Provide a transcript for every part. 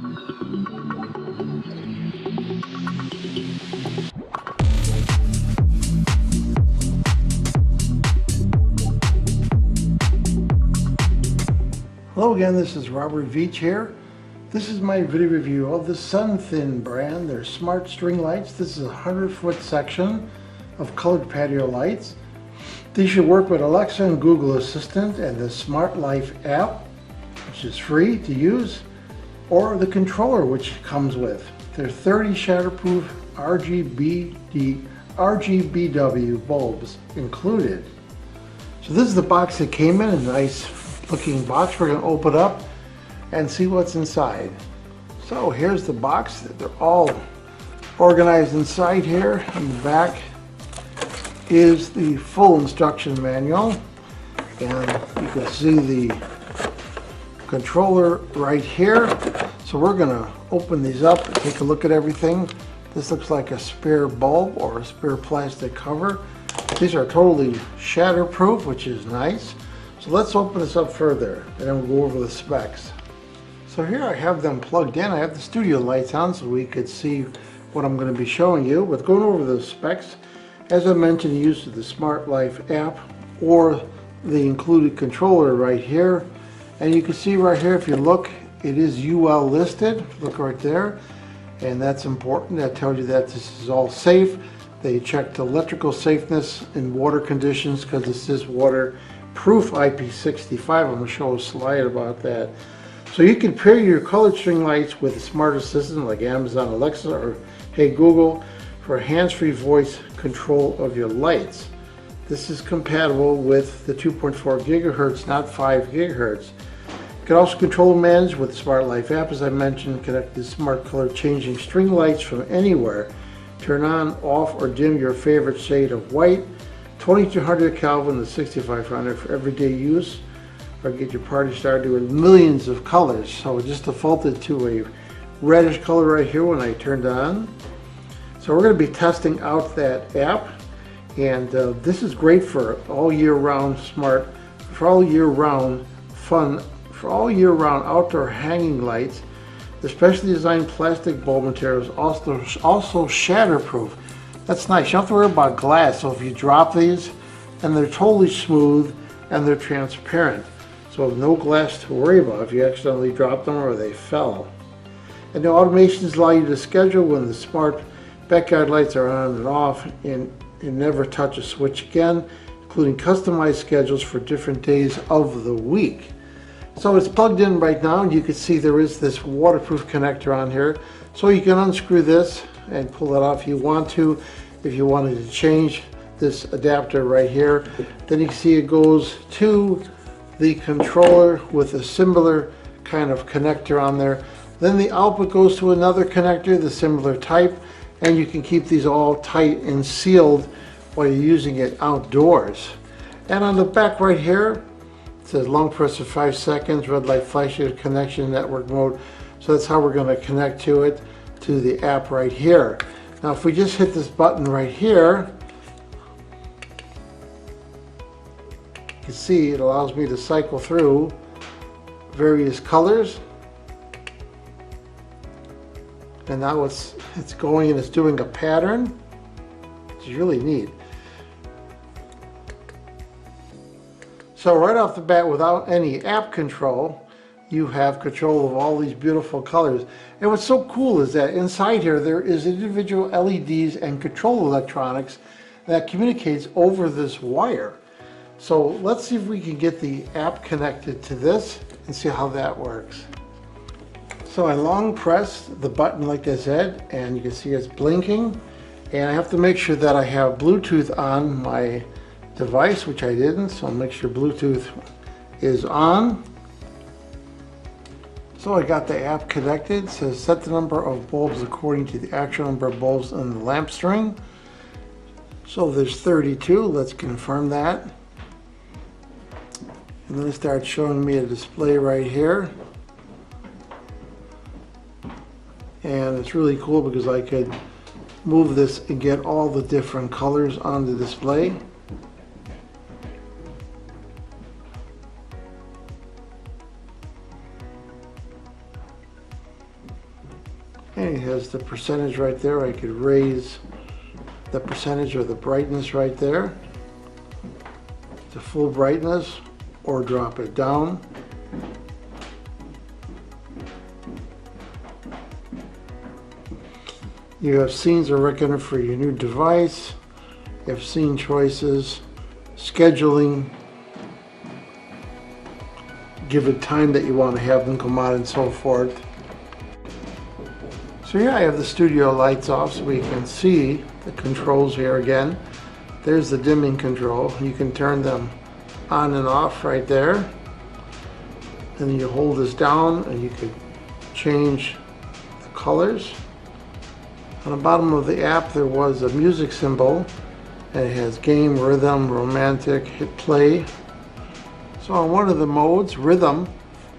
Hello again, this is Robert Veach here. This is my video review of the SUNTHIN brand. They're smart string lights. This is a 100-foot section of colored patio lights. These should work with Alexa and Google Assistant and the SmartLife app, which is free to use, or the controller which comes with. They're 30 shatterproof RGBW bulbs included. So this is the box that came in, a nice looking box. We're going to open up and see what's inside. So here's the box. They're all organized inside here. On the back is the full instruction manual, and you can see the controller right here. So we're going to open these up and take a look at everything. This looks like a spare bulb or a spare plastic cover. These are totally shatterproof, which is nice. So let's open this up further and then we'll go over the specs. So here I have them plugged in. I have the studio lights on so we could see what I'm going to be showing you. But going over the specs, as I mentioned, use the SmartLife app or the included controller right here. And you can see right here, if you look, it is UL listed. Look right there. And that's important. That tells you that this is all safe. They checked electrical safeness in water conditions because this is waterproof IP65. I'm going to show a slide about that. So you can pair your colored string lights with a smart assistant like Amazon Alexa or Hey Google for hands-free voice control of your lights. This is compatible with the 2.4 gigahertz, not 5 gigahertz. You can also control and manage with the SmartLife app, as I mentioned. Connect the smart color changing string lights from anywhere. Turn on, off, or dim your favorite shade of white. 2200 Kelvin to 6500 for everyday use, or get your party started with millions of colors. So it just defaulted to a reddish color right here when I turned on. So we're going to be testing out that app, and this is great for all year round for all year round fun, for all year round outdoor hanging lights. The specially designed plastic bulb material is also shatterproof. That's nice. You don't have to worry about glass. So if you drop these, and they're totally smooth and they're transparent. So no glass to worry about if you accidentally drop them or they fell. And the automations allow you to schedule when the smart backyard lights are on and off, and never touch a switch again, including customized schedules for different days of the week. So it's plugged in right now, and you can see there is this waterproof connector on here. So you can unscrew this and pull it off if you want to. If you wanted to change this adapter right here, then you can see it goes to the controller with a similar kind of connector on there. Then the output goes to another connector, the similar type, and you can keep these all tight and sealed while you're using it outdoors. And on the back right here, it says long press for 5 seconds, red light flashes, connection, network mode. So that's how we're going to connect to it, to the app right here. Now if we just hit this button right here, you can see it allows me to cycle through various colors. And now it's going and it's doing a pattern, which is really neat. So right off the bat, without any app control, you have control of all these beautiful colors. And what's so cool is that inside here there is individual LEDs and control electronics that communicates over this wire. So let's see if we can get the app connected to this and see how that works. So I long press the button like I said, and you can see it's blinking, and I have to make sure that I have Bluetooth on my device, which I didn't, so I'll make sure Bluetooth is on. So I got the app connected. It says set the number of bulbs according to the actual number of bulbs in the lamp string. So there's 32, let's confirm that. And then it starts showing me a display right here. And it's really cool because I could move this and get all the different colors on the display. And it has the percentage right there. I could raise the percentage or the brightness right there to full brightness or drop it down. You have scenes to reckon for your new device. You have scene choices, scheduling, give it time that you want to have them come on and so forth. So here I have the studio lights off so we can see the controls here again. There's the dimming control. You can turn them on and off right there. And then you hold this down and you can change the colors. On the bottom of the app there was a music symbol, and it has game, rhythm, romantic, hit play. So on one of the modes, rhythm,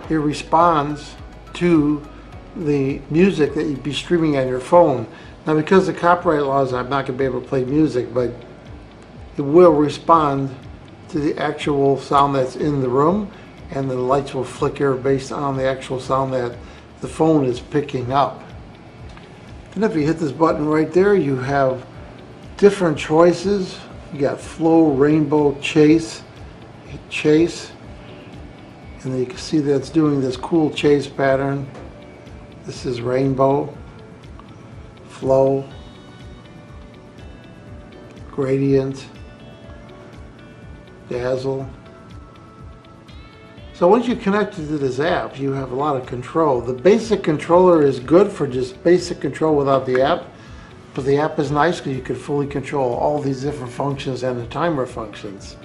it responds to the music that you'd be streaming on your phone. Now because of copyright laws, I'm not going to be able to play music, but it will respond to the actual sound that's in the room, and the lights will flicker based on the actual sound that the phone is picking up. And if you hit this button right there, you have different choices. You got flow, rainbow, chase, and then you can see that it's doing this cool chase pattern. This is rainbow, flow, gradient, dazzle. So once you connect to this app, you have a lot of control. The basic controller is good for just basic control without the app, but the app is nice because you can fully control all these different functions and the timer functions.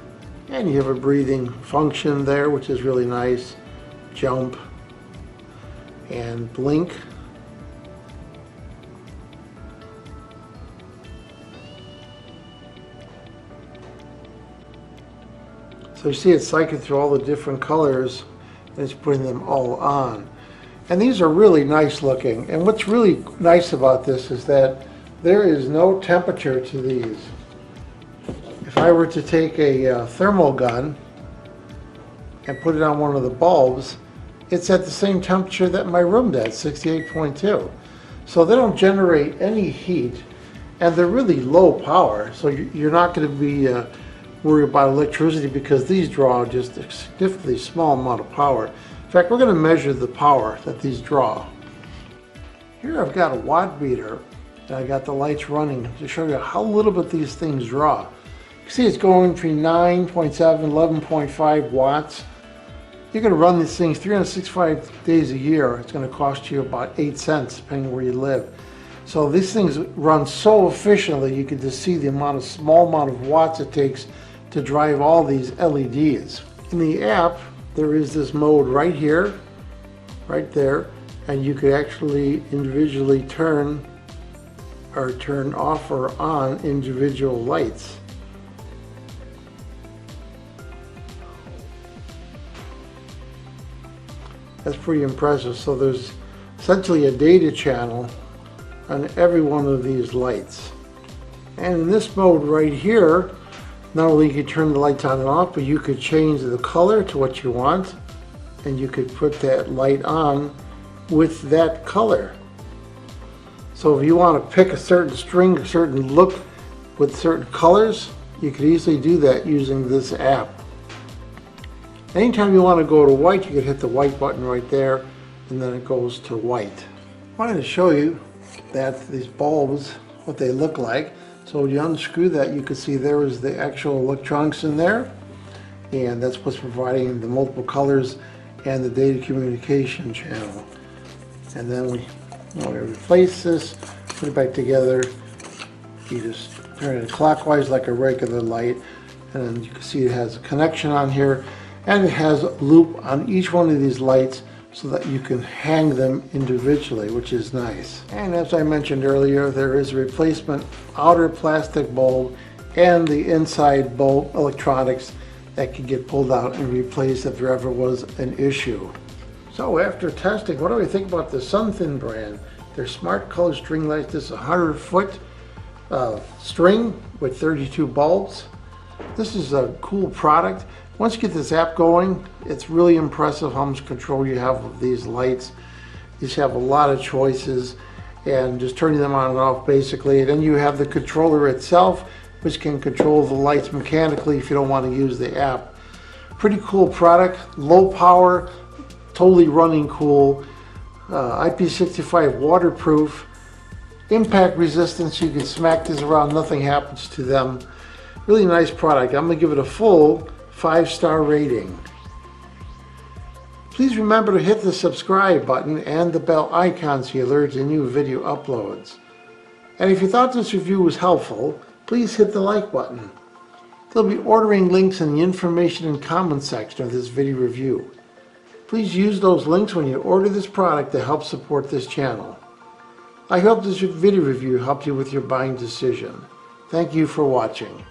And you have a breathing function there, which is really nice. Jump and blink. So you see it's cycling through all the different colors and it's putting them all on. And these are really nice looking. And what's really nice about this is that there is no temperature to these. If I were to take a thermal gun and put it on one of the bulbs, it's at the same temperature that my room's at, 68.2. So they don't generate any heat, and they're really low power. So you're not going to be worry about electricity because these draw just a significantly small amount of power. In fact, we're going to measure the power that these draw. Here I've got a watt meter and I got the lights running to show you how little bit these things draw. You see it's going between 9.7, 11.5 watts. You're going to run these things 365 days a year. It's going to cost you about 8 cents depending on where you live. So these things run so efficiently you can just see the small amount of watts it takes to drive all these LEDs. In the app, there is this mode right here, right there, and you could actually individually turn off or on individual lights. That's pretty impressive. So there's essentially a data channel on every one of these lights. And in this mode right here, not only you can turn the lights on and off, but you could change the color to what you want, and you could put that light on with that color. So if you want to pick a certain string, a certain look with certain colors, you could easily do that using this app. Anytime you want to go to white, you can hit the white button right there, and then it goes to white. I wanted to show you that these bulbs, what they look like. So you unscrew that, you can see there is the actual electronics in there, and that's what's providing the multiple colors and the data communication channel. And then we replace this, put it back together. You just turn it clockwise like a regular light, and then you can see it has a connection on here, and it has a loop on each one of these lights so that you can hang them individually, which is nice. And as I mentioned earlier, there is a replacement outer plastic bulb and the inside bulb electronics that can get pulled out and replaced if there ever was an issue. So after testing, what do I think about the SUNTHIN brand? Their smart color string lights. This is a 100-foot string with 32 bulbs. This is a cool product. Once you get this app going, it's really impressive how much control you have of these lights. You have a lot of choices, and just turning them on and off basically. Then you have the controller itself, which can control the lights mechanically if you don't want to use the app. Pretty cool product, low power, totally running cool, IP65 waterproof, impact resistance. You can smack this around, nothing happens to them. Really nice product. I'm going to give it a full 5-star rating. Please remember to hit the subscribe button and the bell icon so you alert to new video uploads. And if you thought this review was helpful, please hit the like button. There'll be ordering links in the information and comments section of this video review. Please use those links when you order this product to help support this channel. I hope this video review helped you with your buying decision. Thank you for watching.